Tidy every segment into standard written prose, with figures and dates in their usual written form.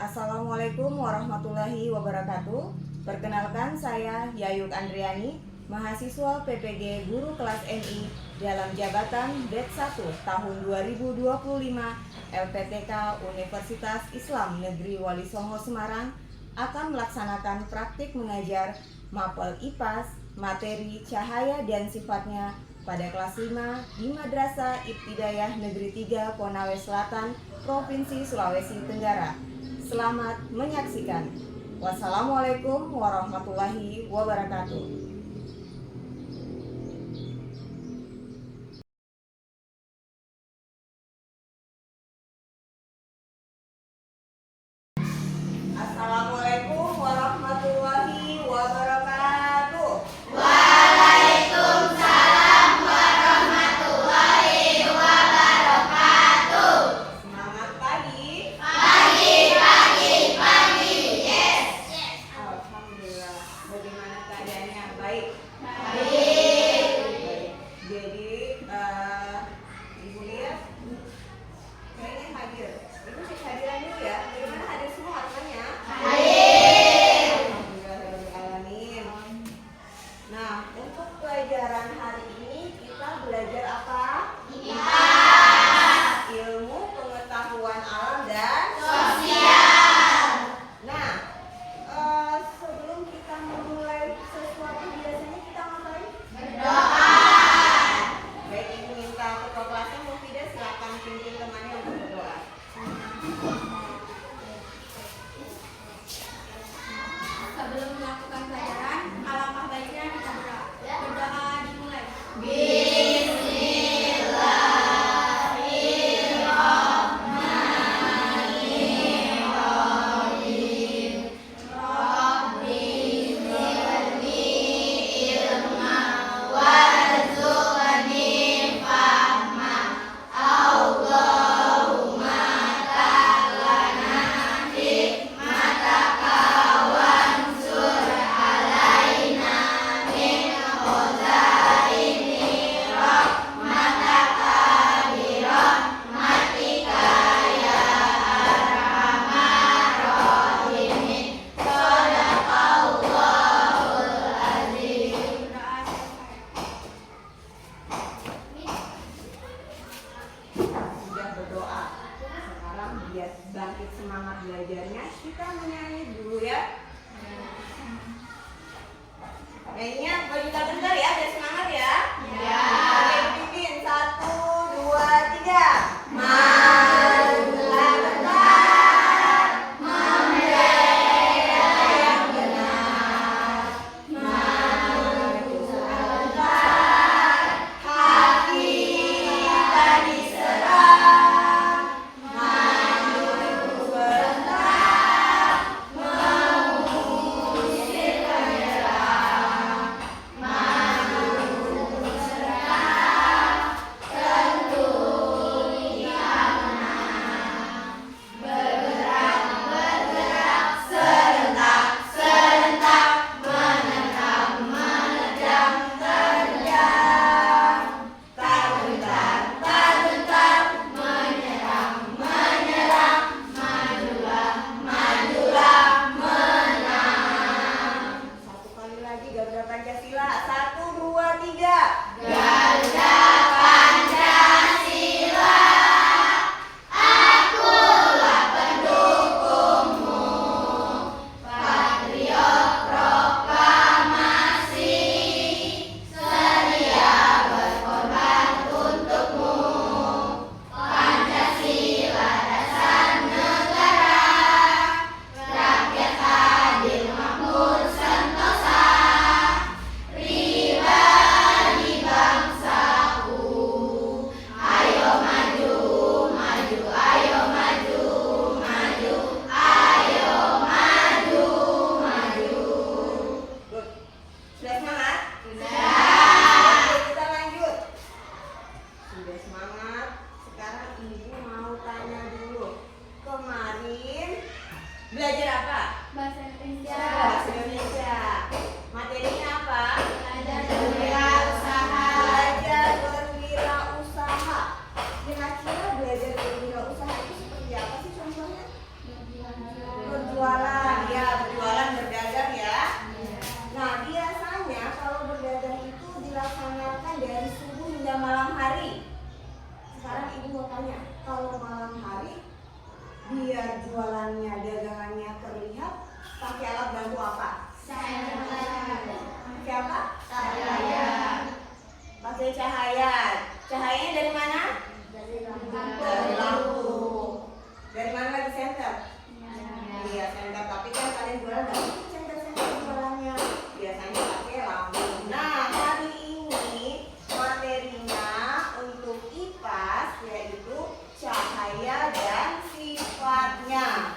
Assalamualaikum warahmatullahi wabarakatuh. Perkenalkan, saya Yayuk Andriani, mahasiswa PPG Guru Kelas MI dalam jabatan Det 1 tahun 2025 LPTK Universitas Islam Negeri Wali Songo Semarang akan melaksanakan praktik mengajar mapel IPAS materi cahaya dan sifatnya pada kelas 5 di Madrasah Ibtidaiyah Negeri 3 Konawe Selatan, Provinsi Sulawesi Tenggara. Selamat menyaksikan. Wassalamualaikum warahmatullahi wabarakatuh. Assalamualaikum warahmatullahi wabarakatuh. Waalaikumsalam warahmatullahi wabarakatuh. Semangat pagi. Pagi. Yes. Alhamdulillah. Bagaimana keadaannya? Baik. Baik. Jadi Ibu lihat kayaknya hadir. Ibu cek hadiran dulu ya. Bagaimana hadir semua hartanya? Hadir. Alhamdulillahirrahmanirrahim. Nah, untuk pelajaran hari ini kita belajar apa? IPAS. Ilmu pengetahuan alam dan Sosial. Nah, sebelum kita memulai sesuatu biasanya kita ngapain? Berdoa. Baik, Ibu minta ketua kelasnya Mufidah silakan pimpin temannya untuk berdoa. Sebelum melakukan pelajaran, alangkah baiknya kita berdoa. Berdoa dimulai. Bismillah. malam hari. Sekarang ibu mau tanya, kalau malam hari biar jualannya, dagangannya terlihat, pakai alat bantu apa? Pakai apa? Pakai cahaya. Cahayanya dari mana? Dari lampu. Dari mana lagi senter? Iya, senter. Tapi kan kalian jualan nggak pakai senter-senter jualannya. Biasanya pakai lampu. Nah, hari ini materinya untuk IPAS yaitu cahaya dan sifatnya.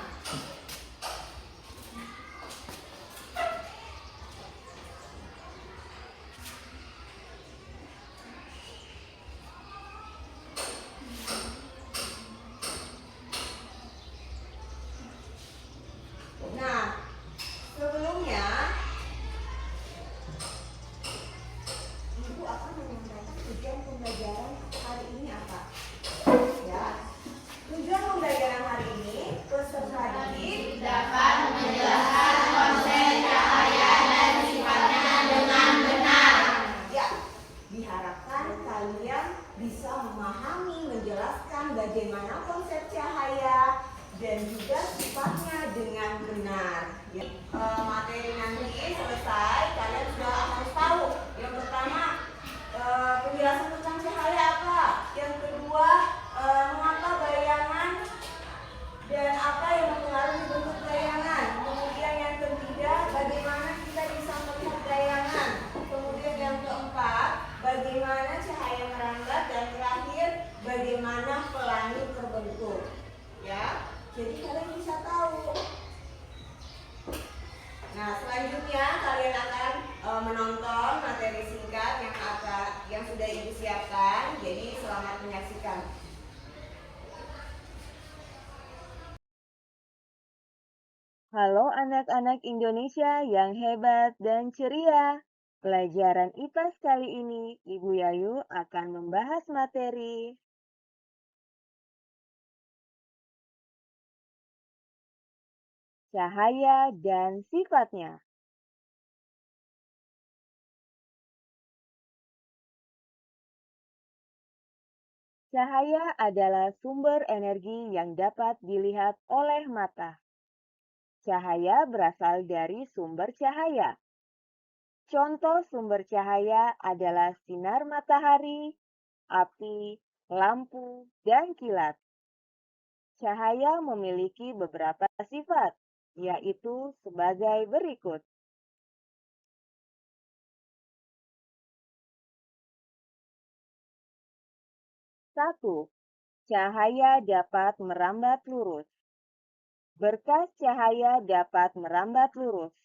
Nah, sebelumnya Ibu akan menyampaikan tujuan pembelajaran hari ini apa? Ya, tujuan pembelajaran hari ini peserta didik Dapat menjelaskan konsep cahaya dan sifatnya dengan benar. ya, diharapkan kalian bisa memahami, menjelaskan bagaimana konsep cahaya dan juga sifatnya dengan benar. Ya, materi nanti selesai, kalian sudah harus tahu. Yang pertama, penjelasan tentang cahaya apa? Yang kedua, mengapa bayangan dan apa yang mempengaruhi bentuk bayangan. Kemudian yang ketiga, bagaimana kita bisa melihat bayangan. Kemudian yang keempat, bagaimana cahaya merambat, dan terakhir, bagaimana pelangi terbentuk. Ya, jadi kalian bisa tahu. Nah, selanjutnya kalian akan menonton materi singkat yang sudah Ibu siapkan. Jadi selamat menyaksikan. Halo anak-anak Indonesia yang hebat dan ceria. Pelajaran IPAS kali ini, Ibu Yayu akan membahas materi cahaya dan sifatnya. Cahaya adalah sumber energi yang dapat dilihat oleh mata. Cahaya berasal dari sumber cahaya. Contoh sumber cahaya adalah sinar matahari, api, lampu, dan kilat. Cahaya memiliki beberapa sifat, yaitu sebagai berikut. 1. Cahaya dapat merambat lurus. Berkas cahaya dapat merambat lurus.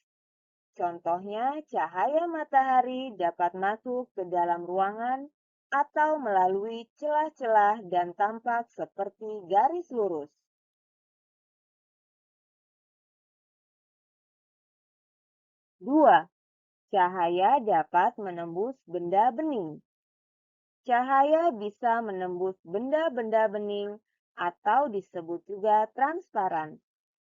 Contohnya, cahaya matahari dapat masuk ke dalam ruangan atau melalui celah-celah dan tampak seperti garis lurus. 2. Cahaya dapat menembus benda bening. Cahaya bisa menembus benda-benda bening atau disebut juga transparan.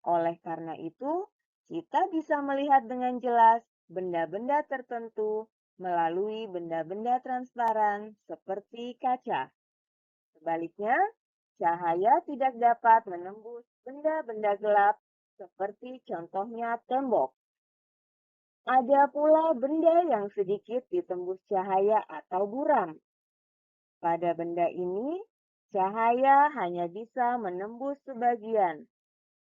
Oleh karena itu, kita bisa melihat dengan jelas benda-benda tertentu melalui benda-benda transparan seperti kaca. Sebaliknya, cahaya tidak dapat menembus benda-benda gelap seperti contohnya tembok. Ada pula benda yang sedikit ditembus cahaya atau buram. Pada benda ini, cahaya hanya bisa menembus sebagian.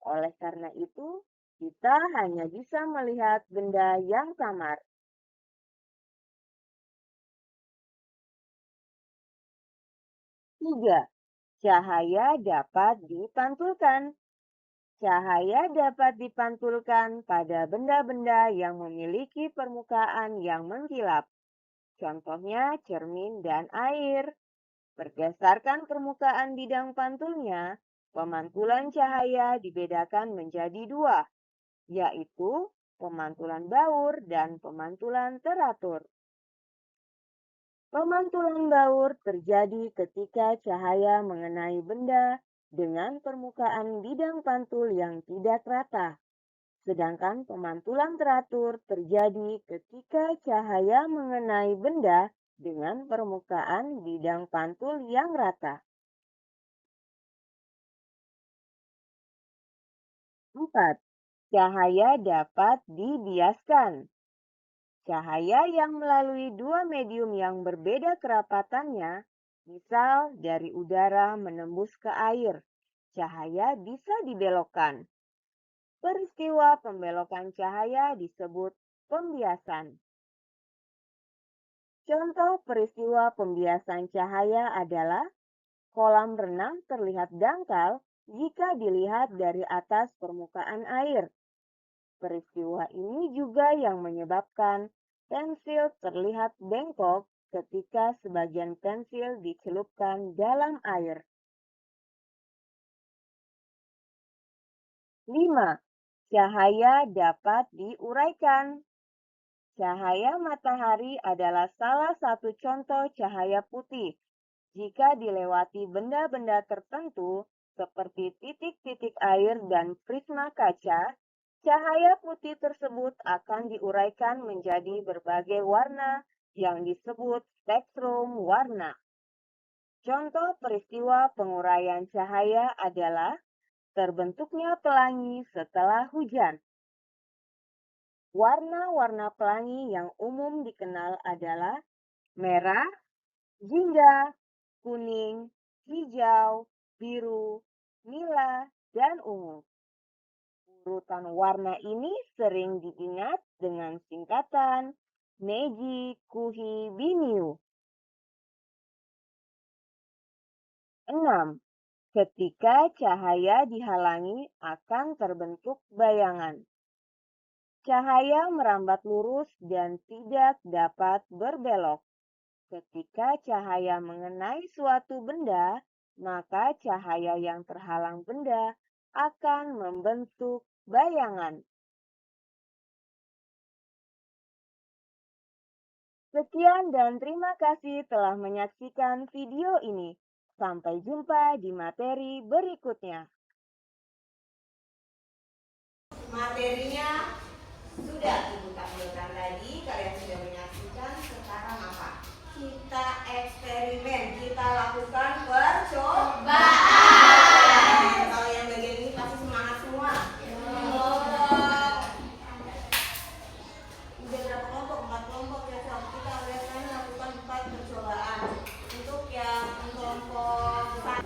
Oleh karena itu, kita hanya bisa melihat benda yang samar. 3. Cahaya dapat dipantulkan. Cahaya dapat dipantulkan pada benda-benda yang memiliki permukaan yang mengkilap. Contohnya cermin dan air. Berdasarkan permukaan bidang pantulnya, pemantulan cahaya dibedakan menjadi dua, yaitu pemantulan baur dan pemantulan teratur. Pemantulan baur terjadi ketika cahaya mengenai benda dengan permukaan bidang pantul yang tidak rata. Sedangkan pemantulan teratur terjadi ketika cahaya mengenai benda dengan permukaan bidang pantul yang rata. 4. Cahaya dapat dibiaskan. Cahaya yang melalui dua medium yang berbeda kerapatannya, misal dari udara menembus ke air, cahaya bisa dibelokkan. Peristiwa pembelokan cahaya disebut pembiasan. Contoh peristiwa pembiasan cahaya adalah kolam renang terlihat dangkal jika dilihat dari atas permukaan air. Peristiwa ini juga yang menyebabkan pensil terlihat bengkok ketika sebagian pensil dicelupkan dalam air. 5. Cahaya dapat diuraikan. Cahaya matahari adalah salah satu contoh cahaya putih. Jika dilewati benda-benda tertentu seperti titik-titik air dan prisma kaca, cahaya putih tersebut akan diuraikan menjadi berbagai warna yang disebut spektrum warna. Contoh peristiwa penguraian cahaya adalah terbentuknya pelangi setelah hujan. Warna-warna pelangi yang umum dikenal adalah merah, jingga, kuning, hijau, biru, nila, dan ungu. Urutan warna ini sering diingat dengan singkatan Neji Kuhi Biniu. 6. Ketika cahaya dihalangi akan terbentuk bayangan. Cahaya merambat lurus dan tidak dapat berbelok. Ketika cahaya mengenai suatu benda, maka cahaya yang terhalang benda akan membentuk bayangan. Sekian dan terima kasih telah menyaksikan video ini. Sampai jumpa di materi berikutnya. Materinya sudah Ibu tampilkan tadi, kalian sudah menyaksikan. Sekarang apa? Kita eksperimen, kita lakukan percobaan. Kalau yang bagian ini pasti semangat semua. Udah berapa kelompok? 4 kelompok ya. Kita akan lakukan 4 percobaan. Untuk yang kelompok 1.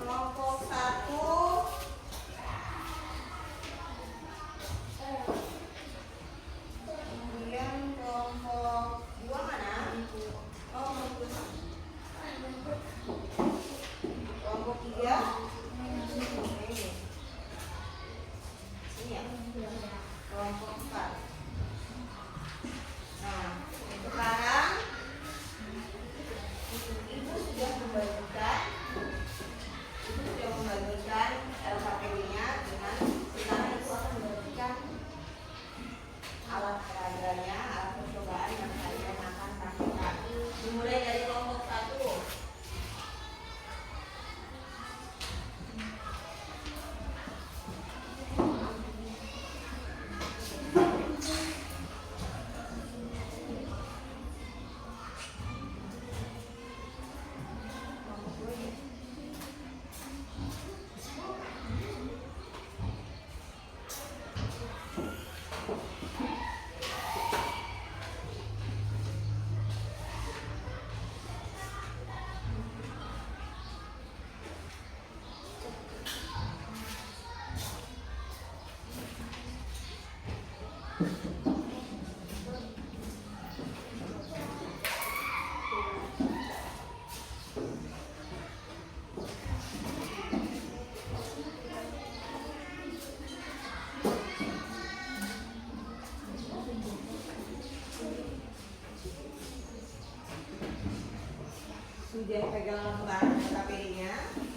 Sudah pegang barang KPD-nya?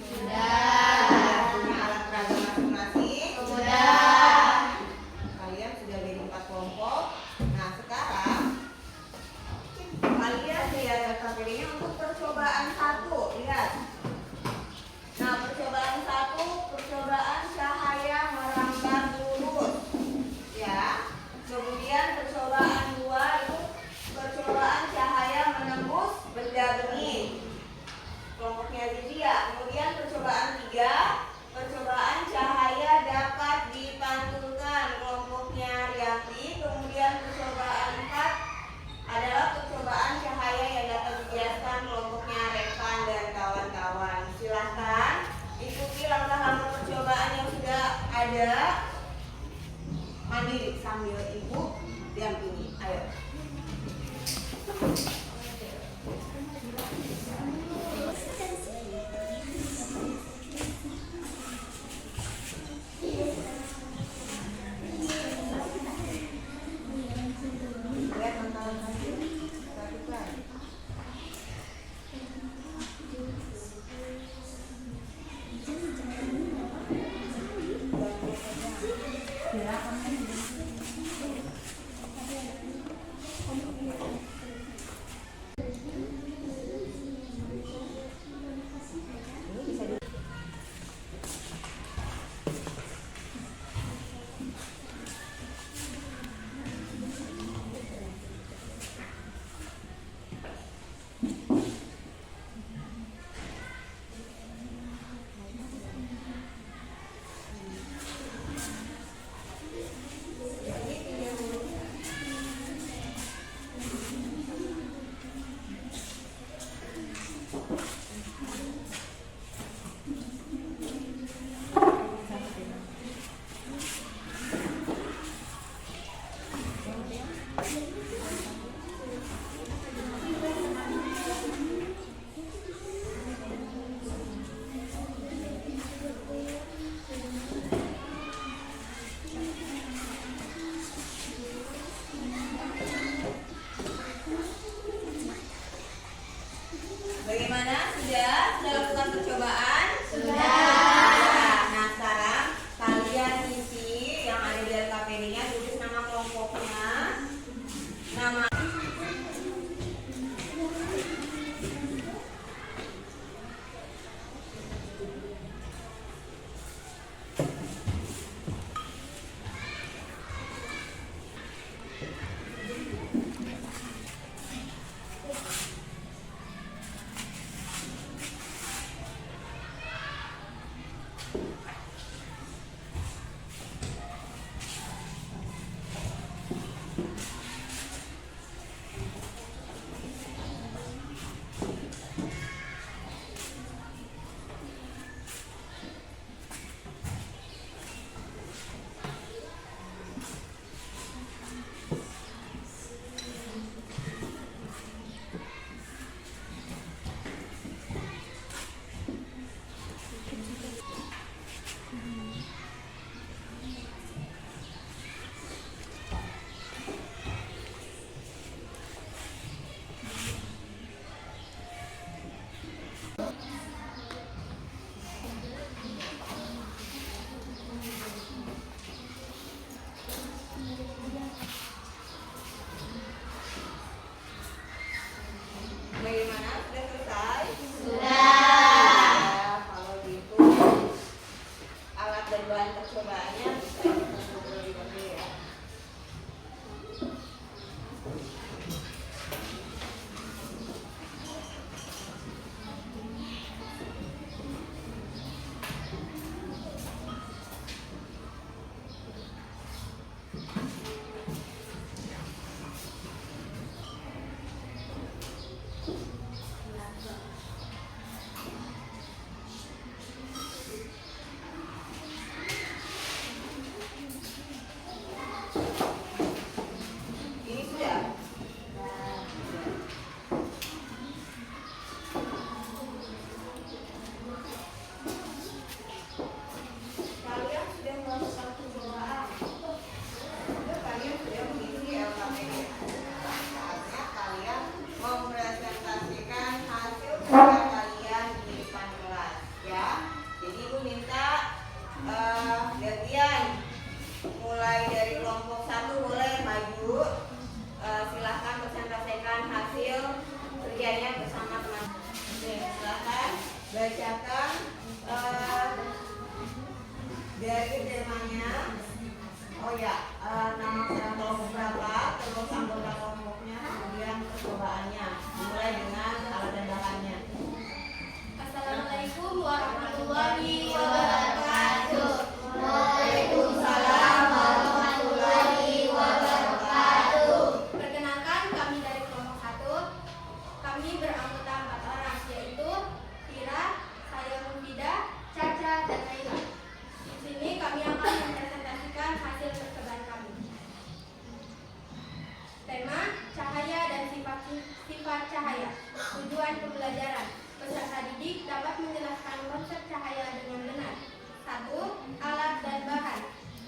Sudah. Punya alat peraga masing-masing? Sudah. Kalian sudah dari 4 kelompok. Nah, sekarang kalian lihat KPD-nya untuk percobaan 1. Lihat. Nah, percobaan 1, percobaan cahaya merambat lurus. Ya. Kemudian percobaan 2 itu percobaan cahaya menembus benda Bagaimana? Sudah lakukan percobaan? Sudah. Nah, sekarang kalian isi yang ada di LKPD-nya, tulis nama kelompoknya, nama. Bagaimana? Sudah selesai? Sudah. Ya, kalau gitu alat dan bahan percobaannya bisa dipakai ya. Ini sudah. Kalian sudah melakukan percobaan. Kalian sudah mengisi LKPD. Saatnya kalian mempresentasikan hasil kerja kalian di depan kelas, ya. Jadi ibu minta gantian. Mulai dari kelompok 1 boleh maju. Silahkan presentasikan hasil kerjanya bersama teman. Oke, silahkan bacakan dari temanya. Oh ya, nama kelompok berapa, terus anggota kelompoknya, kemudian percobaannya. Dimulai dengan alat dan bahannya. Assalamualaikum warahmatullahi wabarakatuh. Waalaikumsalam warahmatullahi wabarakatuh. Perkenalkan, kami dari kelompok 1. Kami beranggota 4 orang, yaitu Fira, saya Mufidah, Caca, dan Naila. Di sini kami akan mempresentasikan hasil percobaan kami. Tema: cahaya dan sifat cahaya. Tujuan pembelajaran: peserta didik dapat menjelaskan konsep cahaya dengan benar. 1. Alat dan bahan: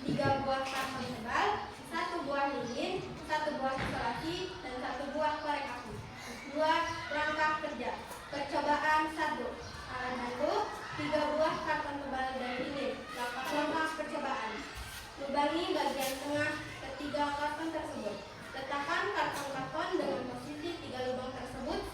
3 buah karton tebal, 1 buah lilin, 1 buah isolasi, dan 1 buah korek api. 2. Langkah kerja. Percobaan 1. Alat bantu: 3 buah karton tebal dan lilin. Langkah percobaan: lubangi bagian tengah ketiga karton tersebut. Letakkan karton-karton dengan posisi 3 lubang tersebut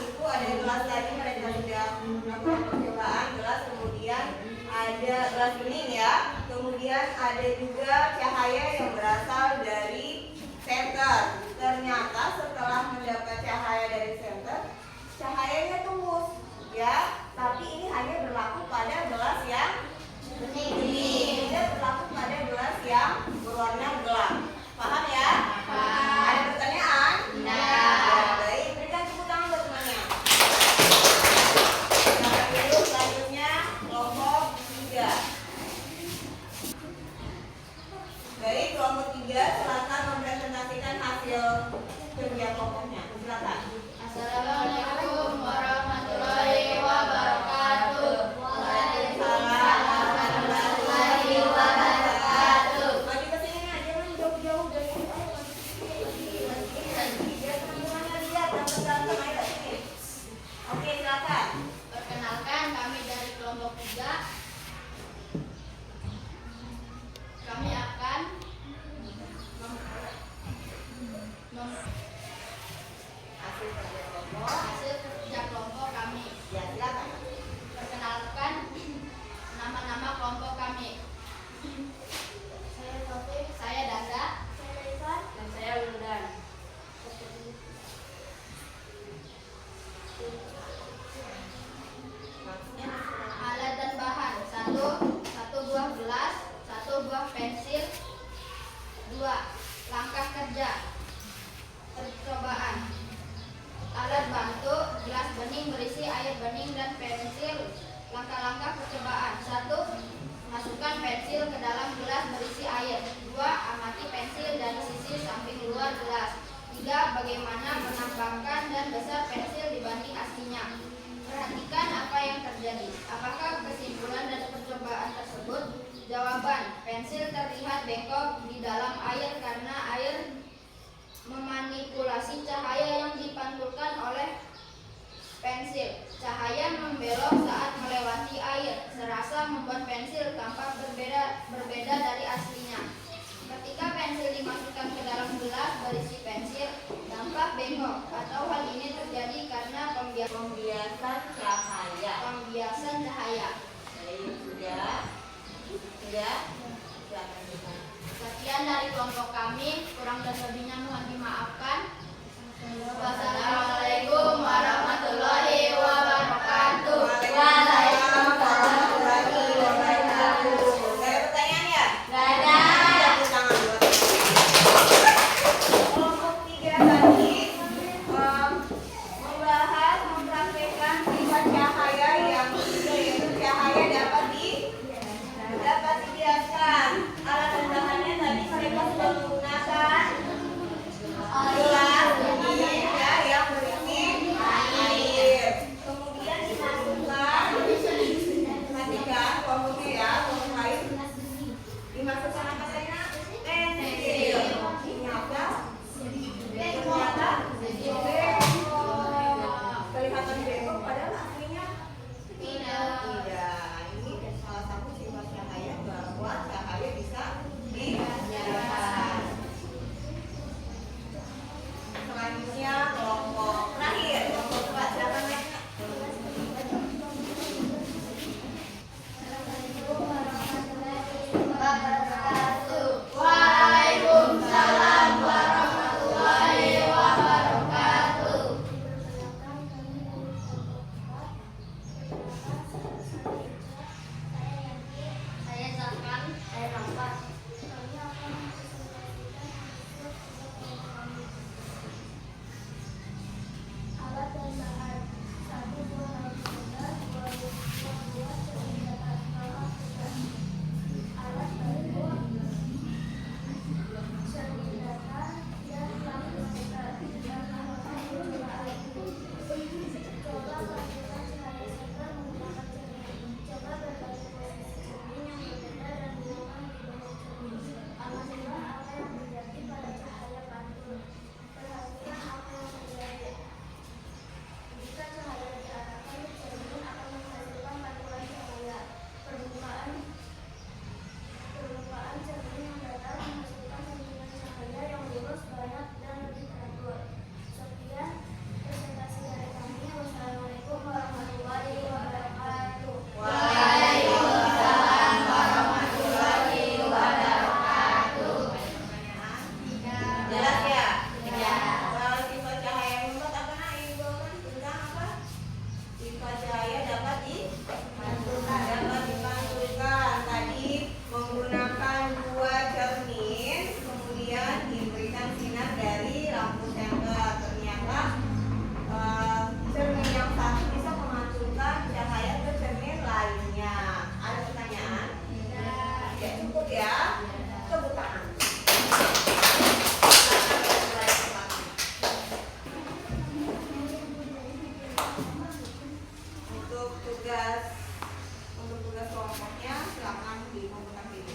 itu ada gelas tadi mereka sudah melakukan percobaan gelas, kemudian ada gelas bening ya, kemudian ada juga cahaya yang berasal dari senter. Ternyata setelah mendapat cahaya dari senter, cahayanya tembus ya, tapi ini hanya berlaku pada gelas yang bening, tidak berlaku pada gelas yang berwarna gelap. Paham ya? Ada pertanyaan? Ya, baik, berikan tepuk tangan buat temannya. Silakan dulu, selanjutnya kelompok 3. Baik, kelompok 3 silakan mempresentasikan hasil kerja kelompoknya. Silakan. Assalamualaikum warahmatullahi wabarakatuh. Waalaikumsalam warahmatullahi wabarakatuh. Maju ke sini aja, jangan jauh-jauh dari sini. Biar teman-temannya lihat gambar-gambar. Ayo sini. Oke, silakan. Perkenalkan, kami dari kelompok 3. Kami akan Hasil kerja kelompok. hasil kerja kelompok kami. Ya, silakan. Perkenalkan nama-nama kelompok kami. Saya Taufik, Saya Danda. saya Ivan, Dan saya Wildan. Maksudnya Alat dan bahan: satu buah gelas, satu buah pensil, 2 langkah kerja. Percobaan: alat bantu, gelas bening berisi air bening dan pensil. Langkah-langkah percobaan: 1. Masukkan pensil ke dalam gelas berisi air. 2. Amati pensil dari sisi samping luar gelas. 3. Bagaimana penampakan dan besar pensil dibanding aslinya. Perhatikan apa yang terjadi. Apakah kesimpulan dari percobaan tersebut? Jawaban: pensil terlihat bengkok di dalam air karena air memanipulasi cahaya yang dipantulkan oleh pensil. Cahaya membelok saat melewati air, serasa membuat pensil tampak berbeda dari aslinya. Ketika pensil dimasukkan ke dalam gelas berisi pensil, tampak bengkok, atau hal ini terjadi karena pembiasan cahaya. pembiasan cahaya. Baik, sudah. Silakan kita. Sekian dari kelompok kami, kurang dan lebihnya mohon dimaafkan. Wassalamualaikum warahmatullahi wabarakatuh. Waalaikumsalam warahmatullahi wabarakatuh. Gak ada pertanyaan ya? Gak ada. Tepuk tangan buat kelompok 3 tadi membahas, mempraktekkan sifat cahaya yang ketiga, yaitu cahaya dapat dibiaskan. Alat dan bahannya tadi mereka sudah menggunakan gelas bening ya, yang berisi Untuk tugas kelompoknya silakan dikumpulkan dulu.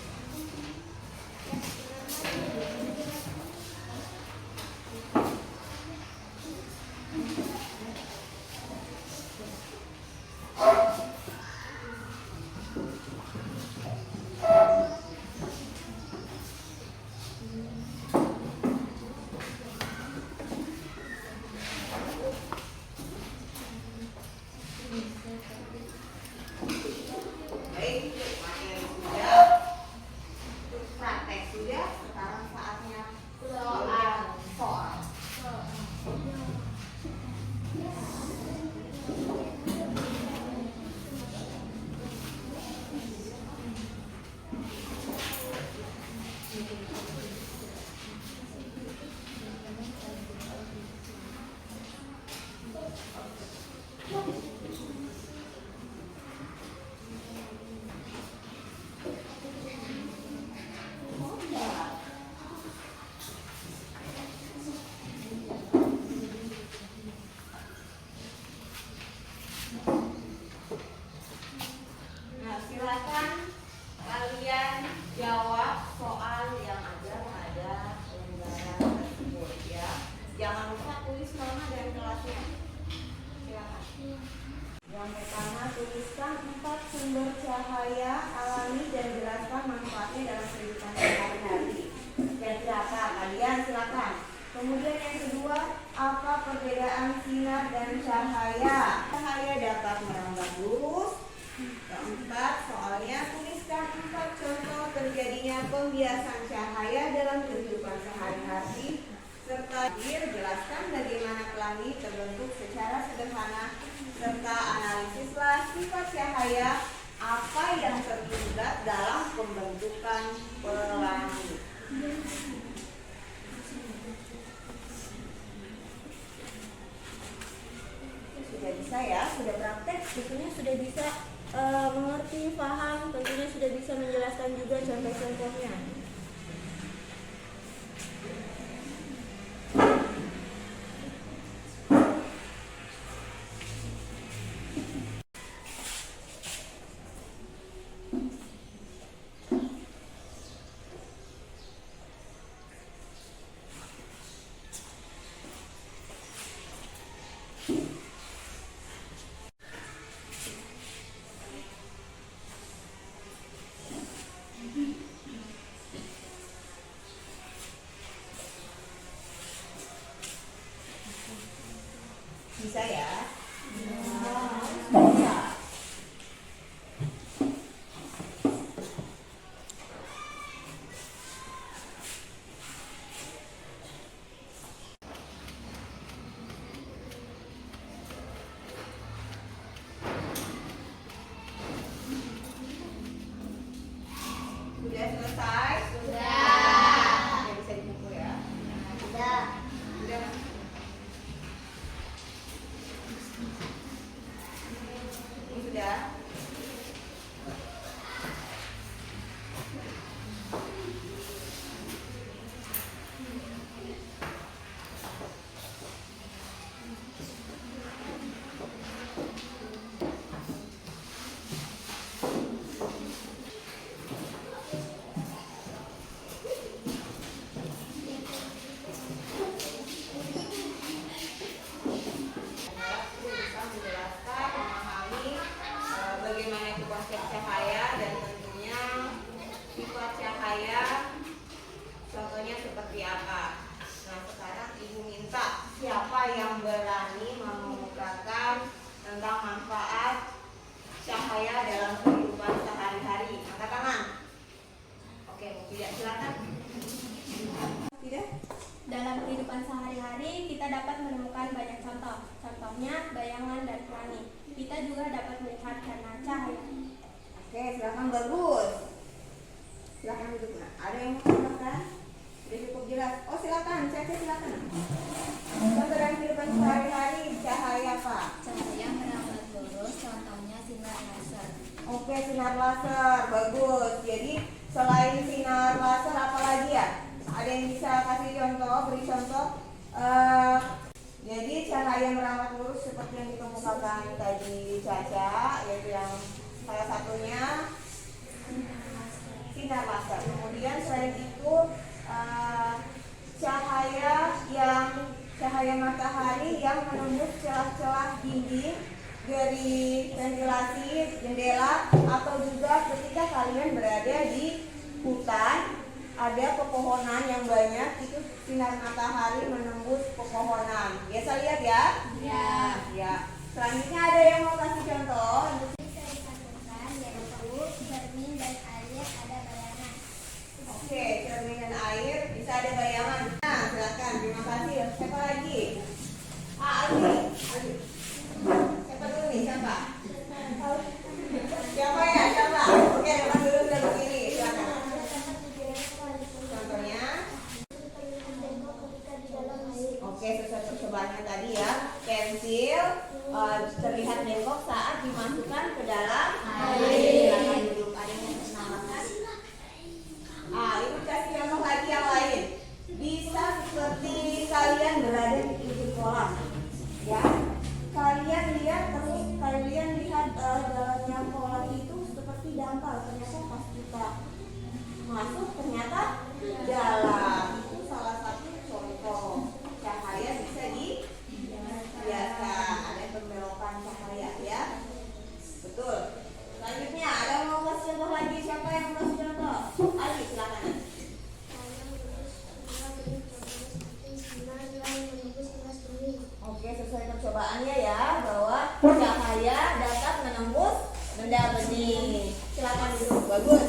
Baik, materi sudah, untuk praktek sudah, sekarang saatnya soal. Nah, silakan kalian jawab soal yang ada pada lembaran tersebut ya. Jangan lupa tulis nama dan kelasnya. Silakan. Yang pertama, tuliskan 4 sumber cahaya alami dan jelaskan manfaatnya dalam kehidupan sehari-hari. Kira-kira apa? Kalian silakan. Kemudian yang kedua, apa perbedaan sinar dan cahaya? Cahaya dapat merambat lurus. Keempat, soalnya tuliskan 4 contoh terjadinya pembiasan cahaya dalam kehidupan sehari-hari serta jelaskan bagaimana pelangi terbentuk secara sederhana serta analisislah sifat cahaya apa yang terlibat dalam pembentukan pelangi. Sudah bisa ya, sudah praktek, tentunya sudah bisa mengerti, paham, tentunya sudah bisa menjelaskan juga contoh-contohnya. Bisa ya? Bisa. Sudah selesai? Sudah. Oke, bisa dipukul ya? Sudah. Sudah. Ini sudah. Bisa menjelaskan, memahami bagaimana itu konsep cahaya dan tentunya sifat cahaya contohnya seperti apa. Nah, sekarang ibu minta siapa yang berani mengemukakan tentang manfaat cahaya dalam kehidupan sehari-hari. Angkat tangan. Oke, tidak, silakan. Tidak? Dalam kehidupan sehari-hari, kita dapat menemukan banyak contoh. Contohnya, bayangan dan pelangi. Kita juga dapat melihat karena cahaya. Oke, silakan, bagus. Silakan duduk. Nah, ada yang mau tambahkan? Sudah cukup jelas. Oh, silakan, Cece silakan. Contoh dalam kehidupan sehari-hari cahaya apa? Cahaya merambat lurus, contohnya sinar laser. Oke, sinar laser, bagus. Jadi selain sinar laser apa lagi ya? Ada yang bisa kasih contoh, beri contoh? Jadi cahaya merambat lurus seperti yang dikemukakan tadi Caca, yaitu yang salah satunya sinar laser. Kemudian selain itu cahaya matahari yang menembus celah-celah dinding dari ventilasi jendela, atau juga ketika kalian berada di hutan ada pepohonan yang banyak, itu sinar matahari menembus pepohonan. Biasa lihat ya? Ya. Selanjutnya ada yang mau kasih contoh? Bisa disatukan yaitu cermin dan air ada bayangan. Oke, cermin dan air bisa ada bayangan. Nah, silakan. Terima kasih. Siapa lagi? Ali. Siapa dulu nih? Siapa? Siapa ya? Siapa? Oke, depan dulu sudah begini. Silakan. Contohnya? Oke, sesuai percobaannya tadi ya. Pensil terlihat bengkok saat dimasukkan ke dalam air. Silakan duduk. Ada yang mau menambahkan? Ini kasih contoh lagi yang lain. Bisa seperti kalian berada di pinggir kolam, ya. Kalian lihat dalamnya kolam itu seperti dangkal. Ternyata pas kita masuk ternyata dalam. Itu salah satu contoh cahaya bisa dibiarkan. Ada pembelokan cahaya ya. Betul. Selanjutnya ada yang mau kasih contoh lagi? Siapa yang mau kasih contoh? Ali, silakan. Oke, sesuai percobaannya ya, bahwa cahaya dapat menembus benda bening. Silakan duduk. Bagus.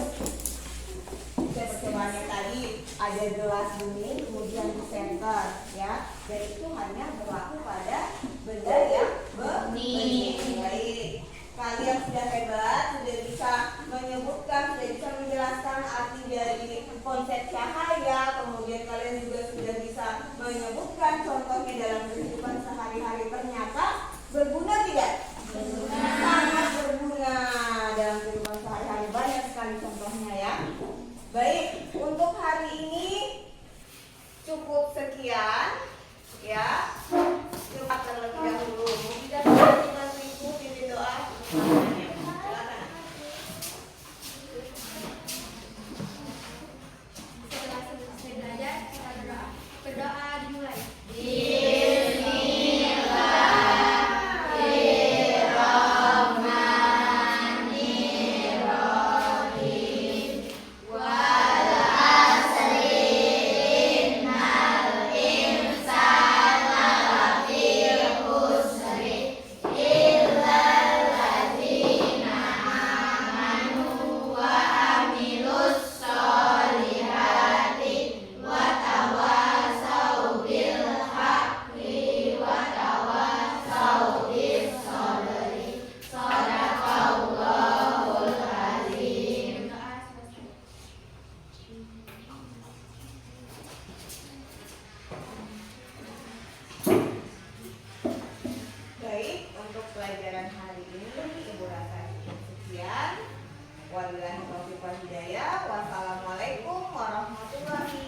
Sesuai percobaannya tadi ada gelas bening kemudian di center ya, dan itu hanya berlaku pada benda yang bening. Baik. Kalian sudah hebat, sudah bisa menyebutkan, sudah bisa menjelaskan arti dari konsep cahaya, kemudian kalian juga sudah bisa menyebutkan contohnya dalam kehidupan sehari-hari. Ternyata berguna tidak? Berguna. Sangat berguna dalam kehidupan sehari-hari, banyak sekali contohnya ya. Baik, untuk hari ini cukup sekian ya. Kita terlebih dahulu. Tidak kita pimpin doa. Silakan. Setelah selesai belajar, kita berdoa. Berdoa dimulai. Baik, untuk pelajaran hari ini Ibu rasa cukup sekian. Wabillahi taufiq wal hidayah. Wassalamualaikum warahmatullahi